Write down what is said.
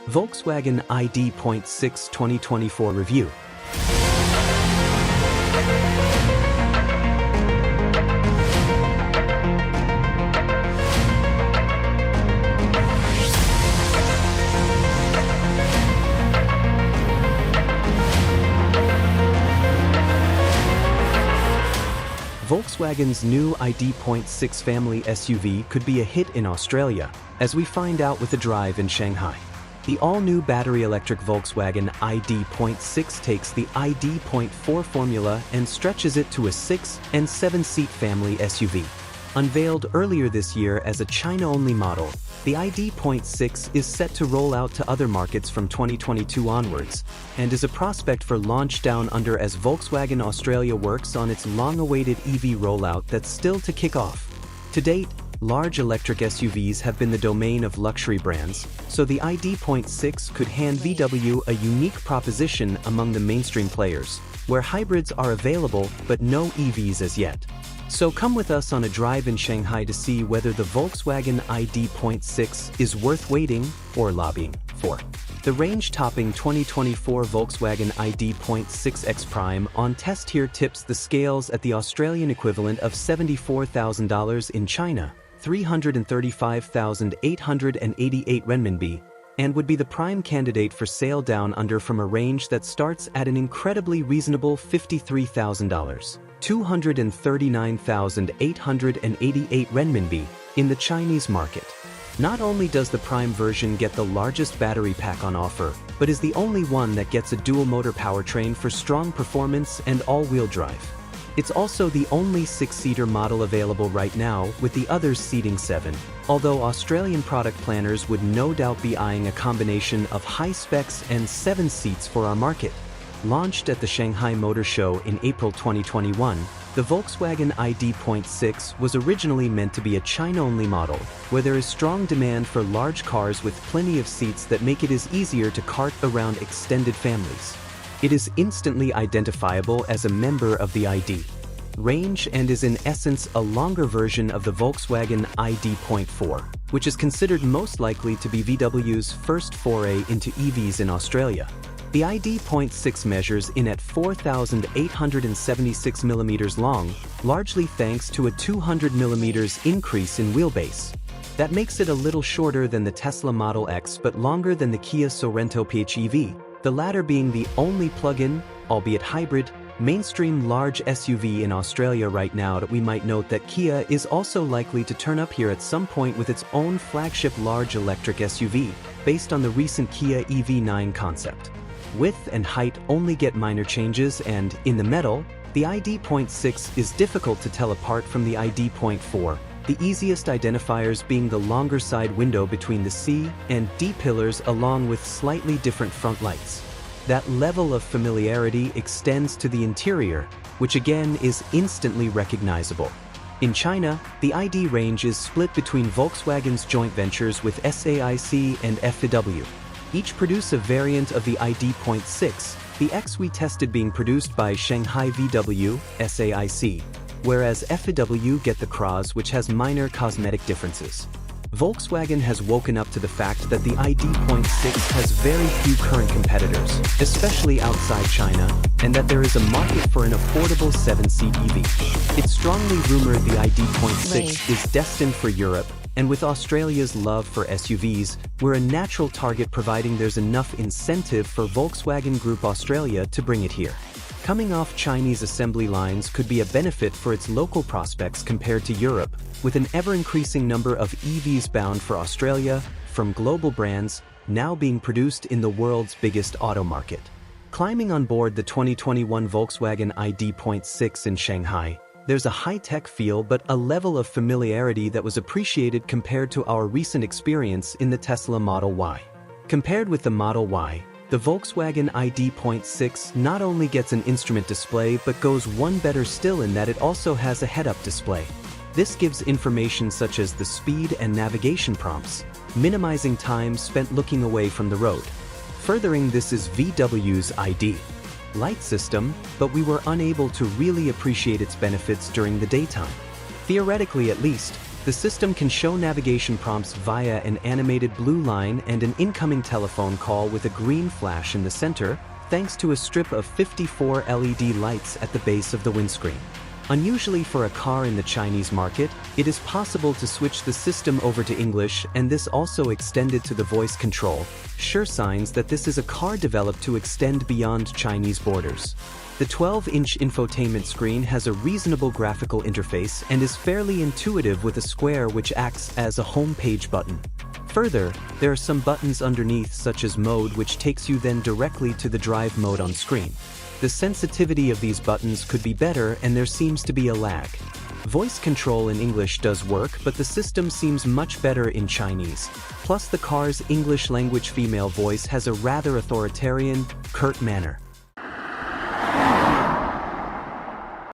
Volkswagen ID.6 2024 review. Volkswagen's new ID.6 family SUV could be a hit in Australia, as we find out with a drive in Shanghai. The all-new battery-electric Volkswagen ID.6 takes the ID.4 formula and stretches it to a 6- and 7-seat family SUV. Unveiled earlier this year as a China-only model, the ID.6 is set to roll out to other markets from 2022 onwards, and is a prospect for launch down under as Volkswagen Australia works on its long-awaited EV rollout that's still to kick off. To date, large electric SUVs have been the domain of luxury brands, so the ID.6 could hand VW a unique proposition among the mainstream players, where hybrids are available but no EVs as yet. So come with us on a drive in Shanghai to see whether the Volkswagen ID.6 is worth waiting or lobbying for. The range-topping 2024 Volkswagen ID.6 X Prime on test here tips the scales at the Australian equivalent of $74,000 in China, 335,888 renminbi, and would be the prime candidate for sale down under from a range that starts at an incredibly reasonable $53,000. 239,888 renminbi in the Chinese market. Not only does the Prime version get the largest battery pack on offer, but is the only one that gets a dual-motor powertrain for strong performance and all-wheel drive. It's also the only 6-seater model available right now, with the others seating 7, although Australian product planners would no doubt be eyeing a combination of high specs and 7 seats for our market. Launched at the Shanghai Motor Show in April 2021, the Volkswagen ID.6 was originally meant to be a China-only model, where there is strong demand for large cars with plenty of seats that make it easier to cart around extended families. It is instantly identifiable as a member of the ID range and is in essence a longer version of the Volkswagen ID.4, which is considered most likely to be VW's first foray into EVs in Australia. The ID.6 measures in at 4,876 mm long, largely thanks to a 200 mm increase in wheelbase. That makes it a little shorter than the Tesla Model X but longer than the Kia Sorento PHEV, the latter being the only plug-in, albeit hybrid, mainstream large SUV in Australia right now. That we might note that Kia is also likely to turn up here at some point with its own flagship large electric SUV, based on the recent Kia EV9 concept. Width and height only get minor changes, and, in the metal, the ID.6 is difficult to tell apart from the ID.4, the easiest identifiers being the longer side window between the C and D pillars along with slightly different front lights. That level of familiarity extends to the interior, which again is instantly recognizable. In China, the ID range is split between Volkswagen's joint ventures with SAIC and FAW. Each produce a variant of the ID.6, the X we tested being produced by Shanghai VW, SAIC, whereas FAW get the Cross, which has minor cosmetic differences. Volkswagen has woken up to the fact that the ID.6 has very few current competitors, especially outside China, and that there is a market for an affordable 7-seat EV. It's strongly rumored the ID.6 is destined for Europe, and with Australia's love for SUVs, we're a natural target providing there's enough incentive for Volkswagen Group Australia to bring it here. Coming off Chinese assembly lines could be a benefit for its local prospects compared to Europe, with an ever-increasing number of EVs bound for Australia from global brands now being produced in the world's biggest auto market. Climbing on board the 2021 Volkswagen ID.6 in Shanghai, there's a high-tech feel but a level of familiarity that was appreciated compared to our recent experience in the Tesla Model Y. Compared with the Model Y, the Volkswagen ID.6 not only gets an instrument display but goes one better still in that it also has a head-up display. This gives information such as the speed and navigation prompts, minimizing time spent looking away from the road. Furthering this is VW's ID light system, but we were unable to really appreciate its benefits during the daytime. Theoretically at least, The system can show navigation prompts via an animated blue line and an incoming telephone call with a green flash in the center, thanks to a strip of 54 LED lights at the base of the windscreen. Unusually for a car in the Chinese market, it is possible to switch the system over to English, and this also extended to the voice control, sure signs that this is a car developed to extend beyond Chinese borders. The 12-inch infotainment screen has a reasonable graphical interface and is fairly intuitive with a square which acts as a home page button. Further, there are some buttons underneath such as mode which takes you then directly to the drive mode on screen. The sensitivity of these buttons could be better and there seems to be a lag. Voice control in English does work, but the system seems much better in Chinese. Plus the car's English language female voice has a rather authoritarian, curt manner.